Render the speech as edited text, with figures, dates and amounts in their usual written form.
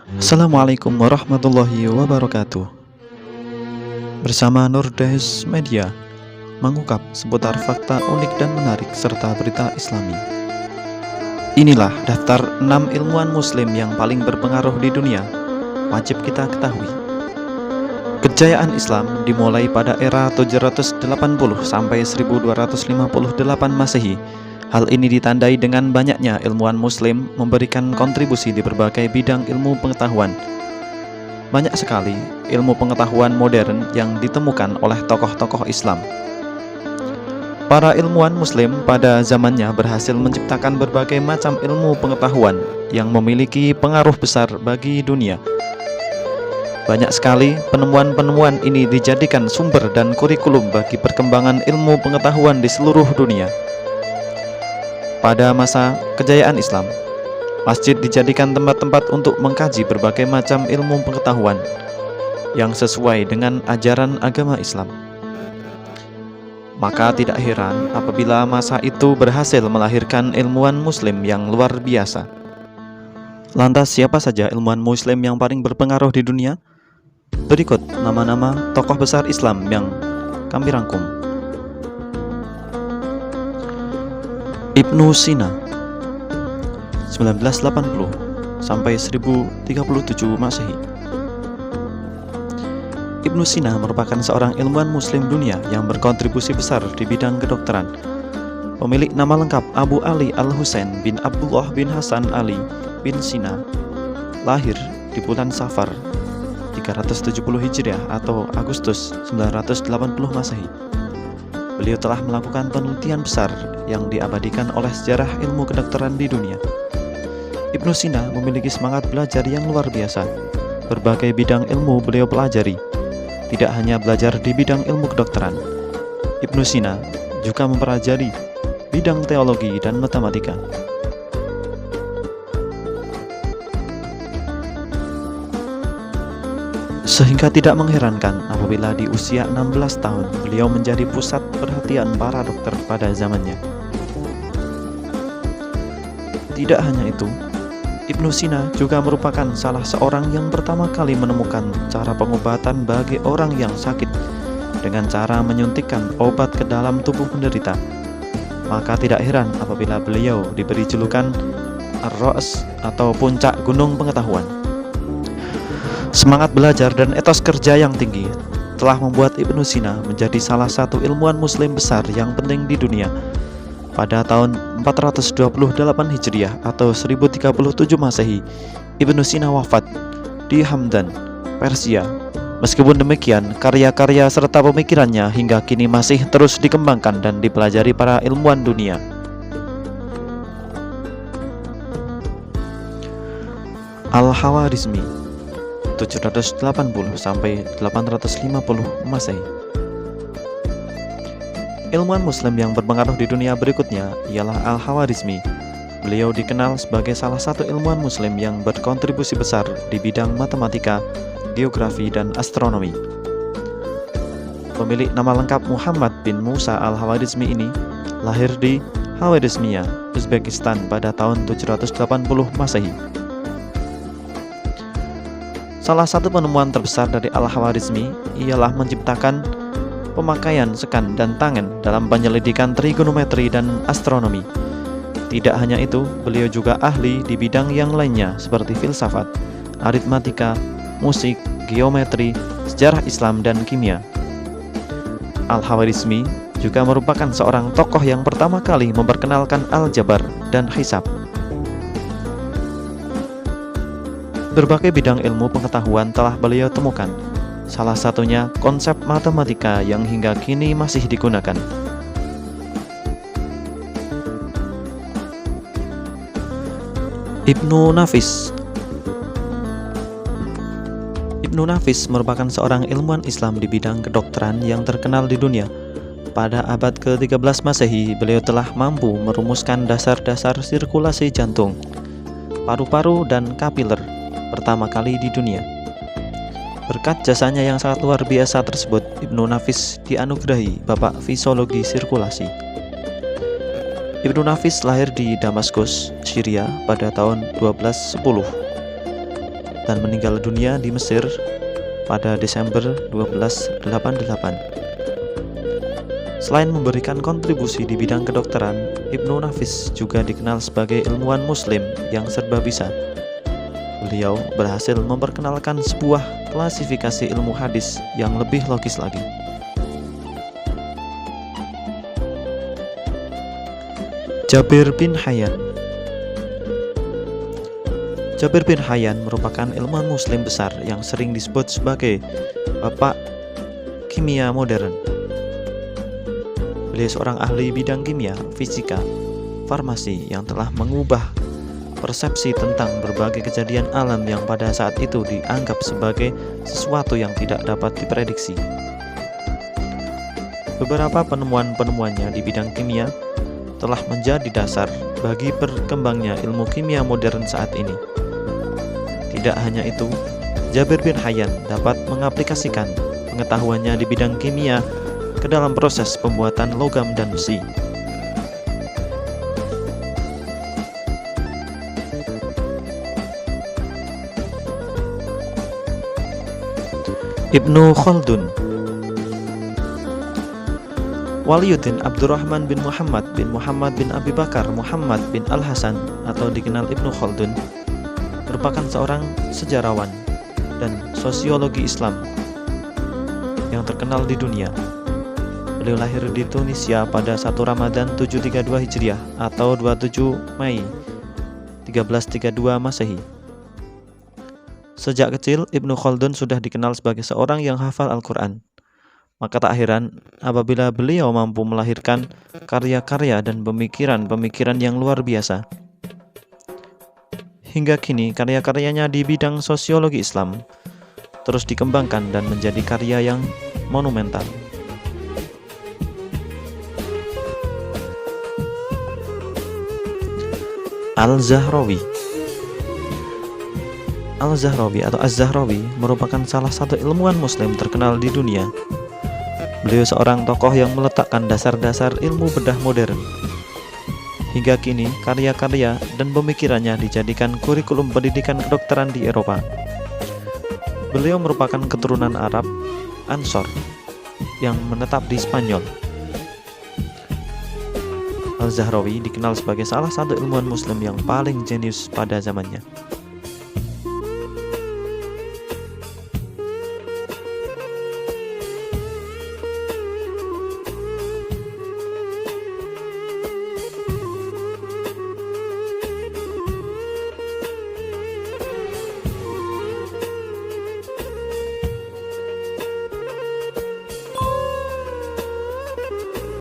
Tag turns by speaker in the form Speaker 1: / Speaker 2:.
Speaker 1: Assalamualaikum warahmatullahi wabarakatuh. Bersama Nurdes Media mengungkap seputar fakta unik dan menarik serta berita Islami. Inilah daftar 6 ilmuwan muslim yang paling berpengaruh di dunia. Wajib kita ketahui. Kejayaan Islam dimulai pada era 780 sampai 1258 Masehi. Hal ini ditandai dengan banyaknya ilmuwan muslim memberikan kontribusi di berbagai bidang ilmu pengetahuan. Banyak sekali ilmu pengetahuan modern yang ditemukan oleh tokoh-tokoh Islam. Para ilmuwan muslim pada zamannya berhasil menciptakan berbagai macam ilmu pengetahuan yang memiliki pengaruh besar bagi dunia. Banyak sekali penemuan-penemuan ini dijadikan sumber dan kurikulum bagi perkembangan ilmu pengetahuan di seluruh dunia. Pada masa kejayaan Islam, masjid dijadikan tempat-tempat untuk mengkaji berbagai macam ilmu pengetahuan yang sesuai dengan ajaran agama Islam. Maka tidak heran apabila masa itu berhasil melahirkan ilmuwan muslim yang luar biasa. Lantas siapa saja ilmuwan muslim yang paling berpengaruh di dunia? Berikut nama-nama tokoh besar Islam yang kami rangkum. Ibnu Sina 1980 sampai 1037 Masehi. Ibnu Sina merupakan seorang ilmuwan muslim dunia yang berkontribusi besar di bidang kedokteran. Pemilik nama lengkap Abu Ali Al-Husain bin Abdullah bin Hasan Ali bin Sina, lahir di bulan Safar 370 Hijriah atau Agustus 980 Masehi. Beliau telah melakukan penelitian besar yang diabadikan oleh sejarah ilmu kedokteran di dunia. Ibnu Sina memiliki semangat belajar yang luar biasa. Berbagai bidang ilmu beliau pelajari. Tidak hanya belajar di bidang ilmu kedokteran, Ibnu Sina juga mempelajari bidang teologi dan matematika. Sehingga tidak mengherankan apabila di usia 16 tahun beliau menjadi pusat perhatian para dokter pada zamannya. Tidak hanya itu, Ibnu Sina juga merupakan salah seorang yang pertama kali menemukan cara pengobatan bagi orang yang sakit dengan cara menyuntikkan obat ke dalam tubuh penderita. Maka tidak heran apabila beliau diberi julukan Ar-Ra's atau puncak gunung pengetahuan. Semangat belajar dan etos kerja yang tinggi telah membuat Ibnu Sina menjadi salah satu ilmuwan muslim besar yang penting di dunia. Pada tahun 428 Hijriah atau 1037 Masehi, Ibnu Sina wafat di Hamdan, Persia. Meskipun demikian, karya-karya serta pemikirannya hingga kini masih terus dikembangkan dan dipelajari para ilmuwan dunia. Al-Khawarizmi 780 sampai 850 Masehi. Ilmuwan muslim yang berpengaruh di dunia berikutnya ialah Al-Khawarizmi. Beliau dikenal sebagai salah satu ilmuwan muslim yang berkontribusi besar di bidang matematika, geografi, dan astronomi. Pemilik nama lengkap Muhammad bin Musa Al-Khawarizmi ini lahir di Khawarizmia, Uzbekistan pada tahun 780 Masehi. Salah satu penemuan terbesar dari Al-Khawarizmi ialah menciptakan pemakaian sekan dan tangen dalam penyelidikan trigonometri dan astronomi. Tidak hanya itu, beliau juga ahli di bidang yang lainnya seperti filsafat, aritmatika, musik, geometri, sejarah Islam, dan kimia. Al-Khawarizmi juga merupakan seorang tokoh yang pertama kali memperkenalkan aljabar dan hisab. Berbagai bidang ilmu pengetahuan telah beliau temukan. Salah satunya konsep matematika yang hingga kini masih digunakan. Ibnu Nafis merupakan seorang ilmuwan Islam di bidang kedokteran yang terkenal di dunia. Pada abad ke-13 Masehi, beliau telah mampu merumuskan dasar-dasar sirkulasi jantung, paru-paru, dan kapiler pertama kali di dunia. Berkat jasanya yang sangat luar biasa tersebut, Ibnu Nafis dianugerahi Bapak Fisiologi Sirkulasi. Ibnu Nafis lahir di Damaskus, Syria pada tahun 1210. dan meninggal dunia di Mesir pada Desember 1288. Selain memberikan kontribusi di bidang kedokteran, Ibnu Nafis juga dikenal sebagai ilmuwan muslim yang serba bisa. Beliau berhasil memperkenalkan sebuah klasifikasi ilmu hadis yang lebih logis lagi. Jabir bin Hayyan. Jabir bin Hayyan merupakan ilmuwan muslim besar yang sering disebut sebagai Bapak Kimia Modern. Beliau seorang ahli bidang kimia, fisika, farmasi yang telah mengubah persepsi tentang berbagai kejadian alam yang pada saat itu dianggap sebagai sesuatu yang tidak dapat diprediksi. Beberapa penemuan-penemuannya di bidang kimia telah menjadi dasar bagi berkembangnya ilmu kimia modern saat ini. Tidak hanya itu, Jabir bin Hayyan dapat mengaplikasikan pengetahuannya di bidang kimia ke dalam proses pembuatan logam dan besi. Ibnu Khaldun. Waliyuddin Abdurrahman bin Muhammad bin Abi Bakar Muhammad bin Al-Hasan atau dikenal Ibnu Khaldun merupakan seorang sejarawan dan sosiologi Islam yang terkenal di dunia. Beliau lahir di Tunisia pada 1 Ramadan 732 Hijriah atau 27 Mei 1332 Masehi. Sejak kecil, Ibnu Khaldun sudah dikenal sebagai seorang yang hafal Al-Quran. Maka tak heran apabila beliau mampu melahirkan karya-karya dan pemikiran-pemikiran yang luar biasa. Hingga kini, karya-karyanya di bidang sosiologi Islam terus dikembangkan dan menjadi karya yang monumental. Al-Zahrawi. Al-Zahrawi atau Az-Zahrawi merupakan salah satu ilmuwan muslim terkenal di dunia. Beliau seorang tokoh yang meletakkan dasar-dasar ilmu bedah modern. Hingga kini, karya-karya dan pemikirannya dijadikan kurikulum pendidikan kedokteran di Eropa. Beliau merupakan keturunan Arab Ansor yang menetap di Spanyol. Al-Zahrawi dikenal sebagai salah satu ilmuwan muslim yang paling jenius pada zamannya.